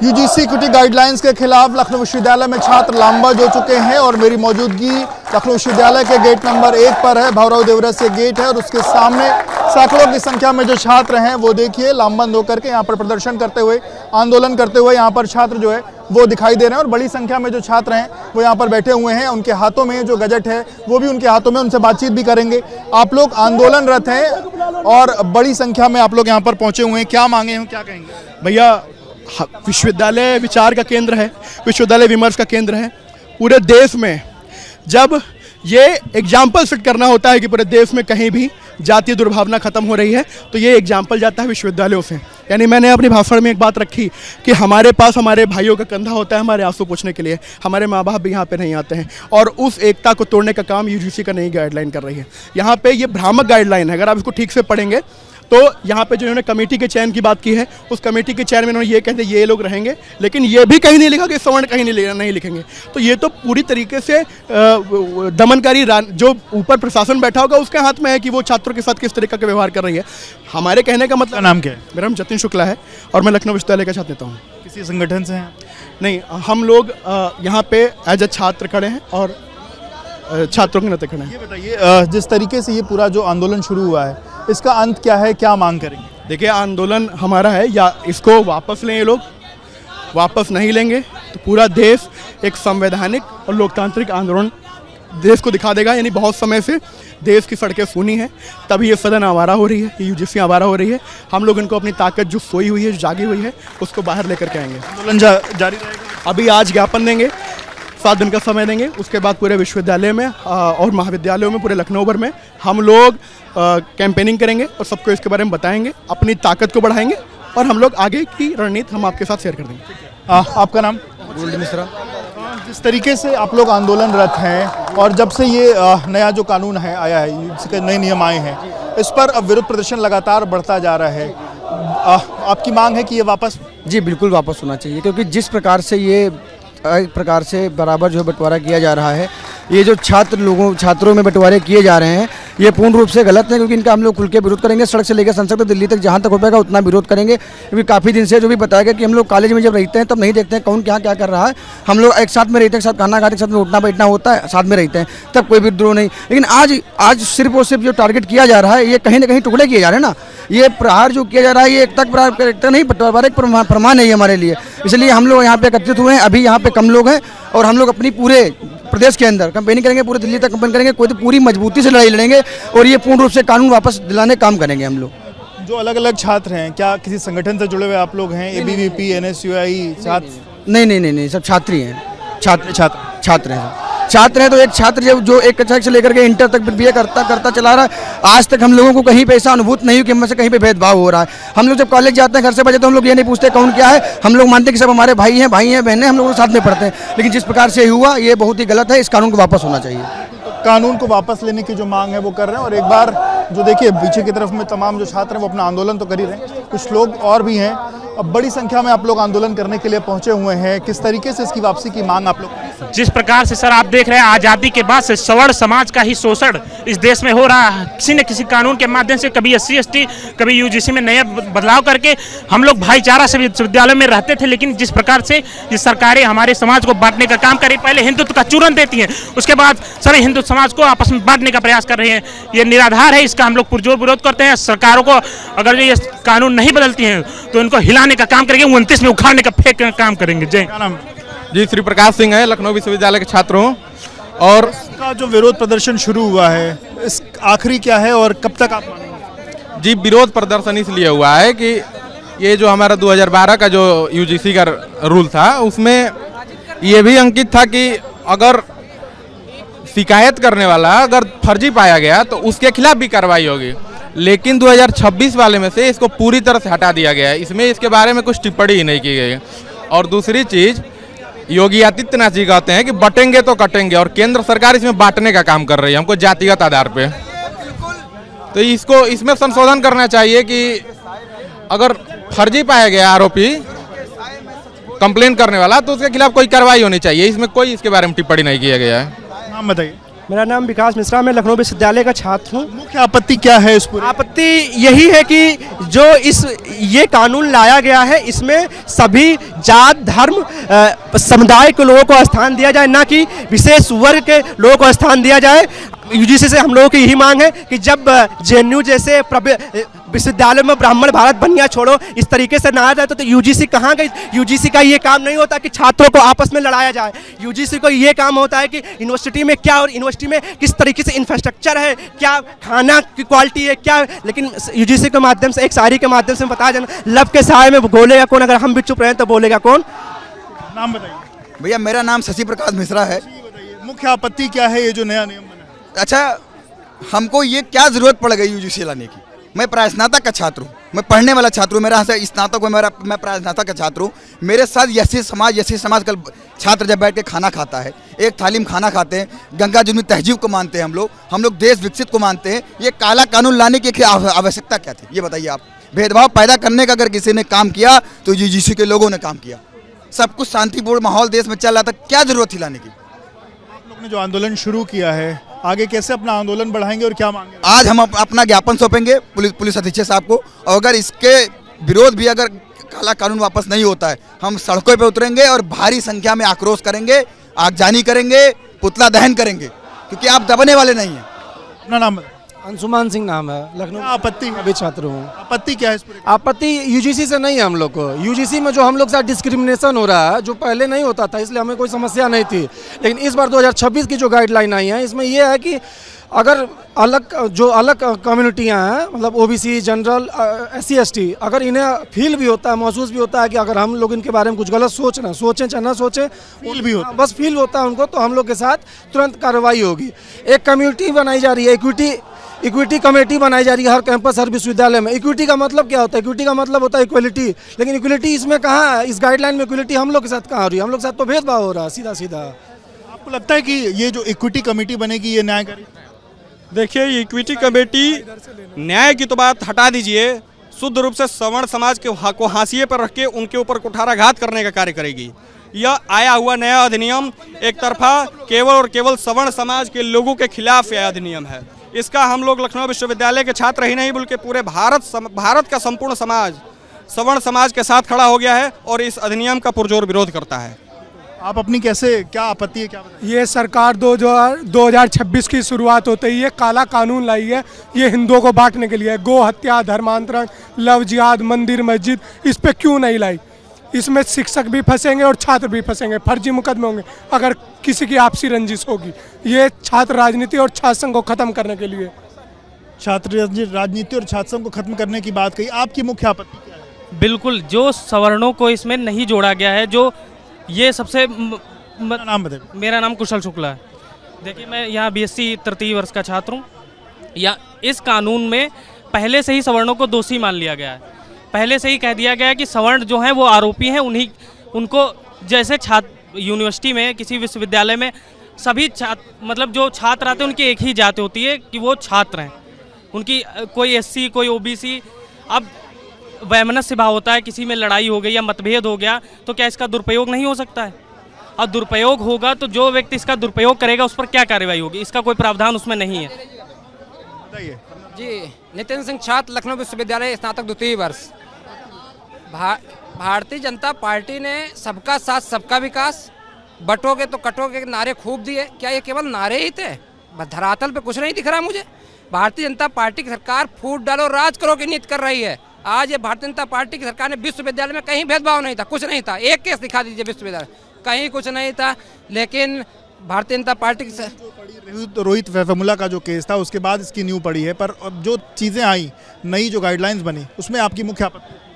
UGC equity guidelines के खिलाफ लखनऊ विश्वविद्यालय में छात्र लामबंद हो चुके हैं और मेरी मौजूदगी लखनऊ विश्वविद्यालय के गेट नंबर 1 पर है। भवराव देवरस ये गेट है और उसके सामने सैकड़ों की संख्या में जो छात्र हैं वो देखिए लामबंद होकर के यहाँ पर प्रदर्शन करते हुए, आंदोलन करते हुए यहाँ पर छात्र जो है वो दिखाई दे रहे हैं और बड़ी संख्या में जो छात्र हैं वो यहाँ पर बैठे हुए हैं। उनके हाथों में जो गजट है वो भी उनके हाथों में, उनसे बातचीत भी करेंगे। आप लोग आंदोलनरत हैं और बड़ी संख्या में आप लोग यहाँ पर पहुंचे हुए हैं, क्या मांगे हैं, क्या कहेंगे? भैया, विश्वविद्यालय विचार का केंद्र है, विश्वविद्यालय विमर्श का केंद्र है। पूरे देश में जब ये एग्जाम्पल फिट करना होता है कि पूरे देश में कहीं भी जातीय दुर्भावना खत्म हो रही है, तो ये एग्जाम्पल जाता है विश्वविद्यालयों से। यानी मैंने अपनी भाषण में एक बात रखी कि हमारे पास हमारे भाइयों का कंधा होता है हमारे आंसू पोंछने के लिए, हमारे माँ बाप भी यहाँ पे नहीं आते हैं और उस एकता को तोड़ने का काम यूजीसी का नई गाइडलाइन कर रही है। यहाँ पे ये भ्रामक गाइडलाइन है, अगर आप इसको ठीक से पढ़ेंगे तो यहाँ पे जो इन्होंने कमेटी के चयन की बात की है, उस कमेटी के चयन में इन्होंने ये कहते ये लोग रहेंगे, लेकिन ये भी कहीं नहीं लिखा कि सवर्ण कहीं नहीं लिखेंगे। तो ये तो पूरी तरीके से दमनकारी जो ऊपर प्रशासन बैठा होगा उसके हाथ में है कि वो छात्रों के साथ किस तरीके का व्यवहार कर रही है। हमारे कहने का मतलब, नाम क्या है? मेरा नाम जतिन शुक्ला है और मैं लखनऊ विश्वविद्यालय का छात्र नेता हूँ। किसी संगठन से हैं? नहीं, हम लोग यहाँ पे एज ए छात्र खड़े हैं और छात्रों के नाते खड़े हैं। ये बताइए, जिस तरीके से ये पूरा जो आंदोलन शुरू हुआ है इसका अंत क्या है, क्या मांग करेंगे? देखिए, आंदोलन हमारा है या इसको वापस लें, ये लोग वापस नहीं लेंगे तो पूरा देश एक संवैधानिक और लोकतांत्रिक आंदोलन देश को दिखा देगा। यानी बहुत समय से देश की सड़कें सूनी हैं, तभी ये सदन आवारा हो रही है, ये यूजीसी आवारा हो रही है। हम लोग इनको अपनी ताकत जो सोई हुई है, जो जागी हुई है, उसको बाहर लेकर के आएंगे। आंदोलन जारी रहेगा? अभी आज ज्ञापन देंगे, 7 दिन का समय देंगे, उसके बाद पूरे विश्वविद्यालय में और महाविद्यालयों में, पूरे लखनऊ भर में हम लोग कैंपेनिंग करेंगे और सबको इसके बारे में बताएंगे, अपनी ताकत को बढ़ाएंगे और हम लोग आगे की रणनीति हम आपके साथ शेयर कर देंगे। आपका नाम? गोल्ड मिश्रा। जिस तरीके से आप लोग आंदोलनरत हैं और जब से ये नया जो कानून है आया है, इसके नए नियम आए हैं, इस पर अब विरोध प्रदर्शन लगातार बढ़ता जा रहा है। आपकी मांग है कि ये वापस? जी बिल्कुल वापस होना चाहिए, क्योंकि जिस प्रकार से ये एक प्रकार से बराबर जो बंटवारा किया जा रहा है, ये जो छात्रों में बंटवारे किए जा रहे हैं, ये पूर्ण रूप से गलत है। क्योंकि इनका हम लोग खुल के विरोध करेंगे, सड़क से लेकर संसद तक, दिल्ली तक, जहाँ तक हो पाएगा उतना विरोध करेंगे। क्योंकि काफ़ी दिन से जो भी बताया गया कि हम लोग कॉलेज में जब रहते हैं तब नहीं देखते हैं कौन क्या कर रहा है। हम लोग एक साथ में रहते हैं, एक साथ खाना खाते, एक साथ में उठना बैठना होता है, साथ में रहते हैं, तब कोई विद्रोह नहीं। लेकिन आज सिर्फ और सिर्फ जो टारगेट किया जा रहा है, ये कहीं ना कहीं टुकड़े किए जा रहे हैं ना। ये प्रहार जो किया जा रहा है, ये एकता नहीं, बंटवारा एक प्रमाण है ये हमारे लिए। इसलिए हम लोग यहाँ पे एकत्रित हुए हैं। अभी यहाँ पे कम लोग हैं और हम लोग अपनी पूरे प्रदेश के अंदर कैंपेनिंग करेंगे, पूरे दिल्ली तक कैंपेन करेंगे, कोई तो पूरी मजबूती से लड़ाई लड़ेंगे और ये पूर्ण रूप से कानून वापस दिलाने काम करेंगे हम लोग। जो अलग अलग छात्र हैं, क्या किसी संगठन से जुड़े हुए आप लोग हैं? एबीवीपी, एनएसयूआई छात्र? नहीं, सब छात्री हैं, छात्र हैं। छात्र हैं तो एक छात्र जो एक कक्षा से लेकर के इंटर तक बीए करता चला रहा है। आज तक हम लोगों को कहीं पे ऐसा अनुभूत नहीं हुई कि हमसे कहीं पे भेदभाव हो रहा है। हम लोग जब कॉलेज जाते हैं, घर से बचे, तो हम लोग ये नहीं पूछते कौन क्या है, हम लोग मानते हैं कि सब हमारे भाई हैं बहनें, हम लोग साथ में पढ़ते हैं। लेकिन जिस प्रकार से हुआ, ये बहुत ही गलत है, इस कानून को वापस होना चाहिए। कानून को वापस लेने की जो मांग है वो कर रहे हैं और एक बार जो देखिए पीछे की तरफ में तमाम जो छात्र हैं वो अपना आंदोलन तो कर ही रहे हैं, कुछ लोग और भी हैं। अब बड़ी संख्या में आप लोग आंदोलन करने के लिए पहुंचे हुए हैं। किस तरीके से इसकी वापसी की मांग आप लोग? जिस प्रकार से सर आप देख रहे हैं, आज़ादी के बाद से सवर्ण समाज का ही शोषण इस देश में हो रहा है। किसी न किसी कानून के माध्यम से, कभी SC ST, कभी यूजीसी में नया बदलाव करके हम लोग भाईचारा से विश्वविद्यालय में रहते थे। लेकिन जिस प्रकार से ये सरकारें हमारे समाज को बांटने का काम कर रही, पहले हिंदुत्व का चूरन देती हैं, उसके बाद सभी हिंदू समाज को आपस में बांटने का प्रयास कर रहे हैं। ये निराधार है, इसका हम लोग पुरजोर विरोध करते हैं। सरकारों को अगर ये कानून नहीं बदलती हैं तो इनको हिलाने का काम करेंगे, 29 में उखाड़ने का फेंक काम करेंगे। जय। क्या नाम? जी, श्री प्रकाश सिंह है, लखनऊ विश्वविद्यालय के छात्र हूँ। और इसका जो विरोध प्रदर्शन शुरू हुआ है, इस आखिरी क्या है और कब तक आप मानेंगे? जी, विरोध प्रदर्शन इसलिए हुआ है कि ये जो हमारा 2012 का जो यूजीसी का रूल था, उसमें ये भी अंकित था कि अगर शिकायत करने वाला अगर फर्जी पाया गया तो उसके खिलाफ भी कार्रवाई होगी। लेकिन 2026 वाले में से इसको पूरी तरह से हटा दिया गया है, इसमें इसके बारे में कुछ टिप्पणी ही नहीं की गई है। और दूसरी चीज़, योगी आदित्यनाथ जी कहते हैं कि बटेंगे तो कटेंगे, और केंद्र सरकार इसमें बांटने का काम कर रही है हमको जातिगत आधार पे। तो इसको इसमें संशोधन करना चाहिए कि अगर फर्जी पाया गया आरोपी, कंप्लेन करने वाला, तो उसके खिलाफ कोई कार्रवाई होनी चाहिए। इसमें कोई इसके बारे में टिप्पणी नहीं किया गया है। नाम बताइए। मेरा नाम विकास मिश्रा, मैं लखनऊ विश्वविद्यालय का छात्र हूँ। मुख्य आपत्ति क्या है इस पूरे? आपत्ति यही है कि जो ये कानून लाया गया है, इसमें सभी जात धर्म समुदाय के लोगों को स्थान दिया जाए, ना कि विशेष वर्ग के लोगों को स्थान दिया जाए। यूजीसी से हम लोगों की यही मांग है कि जब जेएनयू जैसे विश्वविद्यालय में ब्राह्मण भारत बनिया छोड़ो इस तरीके से ना आ जाए तो यूजीसी कहाँ गई। यूजीसी का ये काम नहीं होता कि छात्रों को आपस में लड़ाया जाए। यूजीसी को ये काम होता है कि यूनिवर्सिटी में क्या और यूनिवर्सिटी में किस तरीके से इंफ्रास्ट्रक्चर है, क्या खाना की क्वालिटी है, क्या। लेकिन यूजीसी के माध्यम से, एक शायरी के माध्यम से बताया जाना, लब के साए में बोलेगा कौन, अगर हम भी चुप रहे तो बोलेगा कौन। नाम बताइए भैया मेरा नाम शशि प्रकाश मिश्रा है। मुख्य आपत्ति क्या है ये जो नया नियम बना है? अच्छा, हमको ये क्या ज़रूरत पड़ गई यूजीसी लाने की? मैं प्रायस्नातक का छात्र हूँ, मैं पढ़ने वाला छात्र हूँ, मेरा स्नातक में मैं प्रायस्नातक का छात्र हूँ। मेरे साथ यसी समाज का छात्र जब बैठ के खाना खाता है, एक थाली में खाना खाते हैं, गंगा जमुनी तहजीब को मानते हैं, हम लोग देश विकसित को मानते हैं। ये काला कानून लाने की आवश्यकता क्या थी, ये बताइए आप। भेदभाव पैदा करने का अगर किसी ने काम किया तो यूजीसी के लोगों ने काम किया। सब कुछ शांतिपूर्ण माहौल देश में चल रहा था, क्या जरूरत थी लाने की? आप लोग ने जो आंदोलन शुरू किया है, आगे कैसे अपना आंदोलन बढ़ाएंगे और क्या मांगे? आज हम अपना ज्ञापन सौंपेंगे पुलिस अधीक्षक साहब को, और अगर इसके विरोध भी अगर काला कानून वापस नहीं होता है, हम सड़कों पे उतरेंगे और भारी संख्या में आक्रोश करेंगे, आगजनी करेंगे, पुतला दहन करेंगे, क्योंकि आप दबने वाले नहीं हैं। अपना नाम बताइए। अंशुमान सिंह नाम है, लखनऊ क्या आपत्ति है? अभी छात्र हूँ। आपत्ति क्या है इस पर? आपत्ति यूजीसी से नहीं है हम लोग को। यूजीसी में जो हम लोग साथ डिस्क्रिमिनेशन हो रहा है, जो पहले नहीं होता था, इसलिए हमें कोई समस्या नहीं थी। लेकिन इस बार 2026 की जो गाइडलाइन आई है, इसमें यह है कि अगर अलग कम्युनिटियाँ हैं, मतलब ओबीसी, जनरल, SC ST, अगर इन्हें फील भी होता है, महसूस भी होता है कि अगर हम लोग इनके बारे में कुछ गलत सोचें चाहे ना सोचें, फील भी होता है, बस फील होता है उनको, तो हम लोग के साथ तुरंत कार्रवाई होगी। एक कम्युनिटी बनाई जा रही है, इक्विटी कमेटी बनाई जा रही है हर कैंपस, हर विश्वविद्यालय में। इक्विटी का मतलब क्या होता है? इक्विटी का मतलब होता है इक्वलिटी। लेकिन इक्वलिटी इसमें कहाँ है? इस गाइडलाइन में इक्वलिटी हम लोग के साथ कहाँ हो रही है? हम लोग के साथ तो भेदभाव हो रहा है सीधा सीधा। आपको लगता है कि ये जो इक्विटी कमेटी बनेगी ये न्याय करेगी? देखिए, ये इक्विटी कमेटी न्याय की तो बात हटा दीजिए, शुद्ध रूप से सवर्ण समाज को हाशिए पर रख के उनके ऊपर कुठाराघात करने का कार्य करेगी। यह आया हुआ नया अधिनियम एक तरफा केवल और केवल सवर्ण समाज के लोगों के खिलाफ यह अधिनियम है। इसका हम लोग लखनऊ विश्वविद्यालय के छात्र ही नहीं बल्कि पूरे भारत का संपूर्ण समाज सवर्ण समाज के साथ खड़ा हो गया है और इस अधिनियम का पुरजोर विरोध करता है। आप अपनी कैसे, क्या आपत्ति है, क्या बताइए? ये सरकार 2026 की शुरुआत होते ही ये काला कानून लाई है। ये हिंदुओं को बांटने के लिए, गो हत्या, धर्मांतरण, लव जिहाद, मंदिर मस्जिद, इस पे क्यों नहीं लाई? इसमें शिक्षक भी फंसेंगे और छात्र भी फंसेंगे, फर्जी मुकदमे होंगे अगर किसी की आपसी रंजिश होगी। ये छात्र राजनीति और छात्र संघ को खत्म करने के लिए। छात्र राजनीति और छात्र संघ को खत्म करने की बात कही, आपकी मुख्य आपत्ति क्या है? बिल्कुल, जो सवर्णों को इसमें नहीं जोड़ा गया है, जो ये सबसे नाम बताइए। मेरा नाम कुशल शुक्ला है। देखिए, मैं यहाँ BSc तृतीय वर्ष का छात्र हूँ। या इस कानून में पहले से ही सवर्णों को दोषी मान लिया गया है। पहले से ही कह दिया गया है कि सवर्ण जो हैं वो आरोपी हैं। उनको जैसे छात्र यूनिवर्सिटी में, किसी विश्वविद्यालय में सभी छात्र, मतलब जो छात्र आते हैं उनकी एक ही जाति होती है कि वो छात्र हैं। उनकी कोई SC, कोई OBC। अब वैमनस्य भाव होता है, किसी में लड़ाई हो गई या मतभेद हो गया तो क्या इसका दुरुपयोग नहीं हो सकता है? और दुरुपयोग होगा तो जो व्यक्ति इसका दुरुपयोग करेगा उस पर क्या कार्रवाई होगी? इसका कोई प्रावधान उसमें नहीं है। बताइए। जी, नितिन सिंह, छात्र, लखनऊ विश्वविद्यालय, स्नातक द्वितीय वर्ष। भारतीय जनता पार्टी ने सबका साथ सबका विकास, बटोगे तो कटोगे के नारे खूब दिए। क्या ये केवल नारे ही थे? धरातल पे कुछ नहीं दिख रहा मुझे। भारतीय जनता पार्टी की सरकार फूट डालो राज करो की नीति कर रही है। आज ये भारतीय जनता पार्टी की सरकार ने विश्वविद्यालय में कहीं भेदभाव नहीं था, कुछ नहीं था। एक केस दिखा दीजिए विश्वविद्यालय, कहीं कुछ नहीं था। लेकिन भारतीय जनता पार्टी की रोहित वेमुला का जो केस था उसके बाद इसकी न्यू पड़ी है, पर अब जो चीज़ें आई, नई जो गाइडलाइंस बनी, उसमें आपकी मुख्य आपत्ति?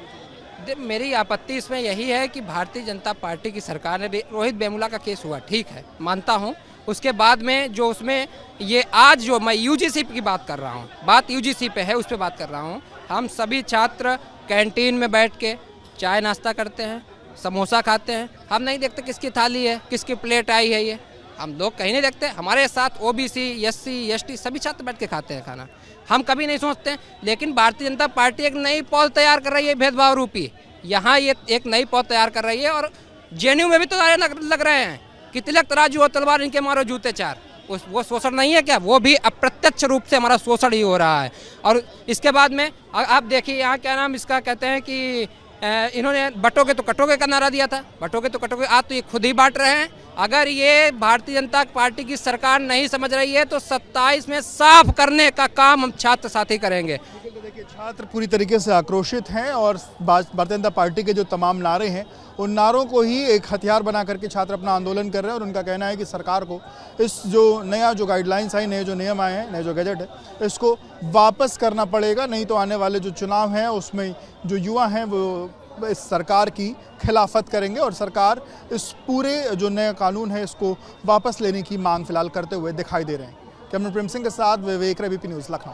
मेरी आपत्ति इसमें यही है कि भारतीय जनता पार्टी की सरकार ने, रोहित वेमुला का केस हुआ, ठीक है, मानता हूँ। उसके बाद में जो उसमें ये आज जो मैं UGC की बात कर रहा हूँ, बात UGC पे है, उस पर बात कर रहा हूँ। हम सभी छात्र कैंटीन में बैठ के चाय नाश्ता करते हैं, समोसा खाते हैं। हम नहीं देखते किसकी थाली है, किसकी प्लेट आई है। ये हम लोग कहीं नहीं देखते। हमारे साथ OBC, SC, ST सभी छात्र बैठ के खाते हैं खाना, हम कभी नहीं सोचते। लेकिन भारतीय जनता पार्टी एक नई पौध तैयार कर रही है भेदभाव रूपी। यहाँ ये एक नई पौध तैयार कर रही है और JNU में भी तो नारे लग रहे हैं कि तिलक तराजू और तलवार इनके मारो जूते चार। वो शोषण नहीं है क्या? वो भी अप्रत्यक्ष रूप से हमारा शोषण ही हो रहा है। और इसके बाद में आप देखिए यहाँ क्या नाम इसका कहते हैं कि इन्होंने बटोगे तो कटोगे का नारा दिया था, बटोगे तो कटोगे, आज तो ये खुद ही बांट रहे हैं। अगर ये भारतीय जनता पार्टी की सरकार नहीं समझ रही है तो 27 में साफ करने का काम हम छात्र साथी करेंगे। तो देखिए छात्र पूरी तरीके से आक्रोशित हैं और भारतीय जनता पार्टी के जो तमाम नारे हैं उन नारों को ही एक हथियार बना करके छात्र अपना आंदोलन कर रहे हैं। और उनका कहना है कि सरकार को इस जो नया जो गाइडलाइंस आई, नए जो नियम आए हैं, नए जो गैजेट है, इसको वापस करना पड़ेगा, नहीं तो आने वाले जो चुनाव हैं उसमें जो युवा हैं वो इस सरकार की खिलाफत करेंगे और सरकार इस पूरे जो नया कानून है इसको वापस लेने की मांग फिलहाल करते हुए दिखाई दे रहे हैं। कैमरा प्रेम सिंह के साथ विवेक, ABP न्यूज़, लखनऊ।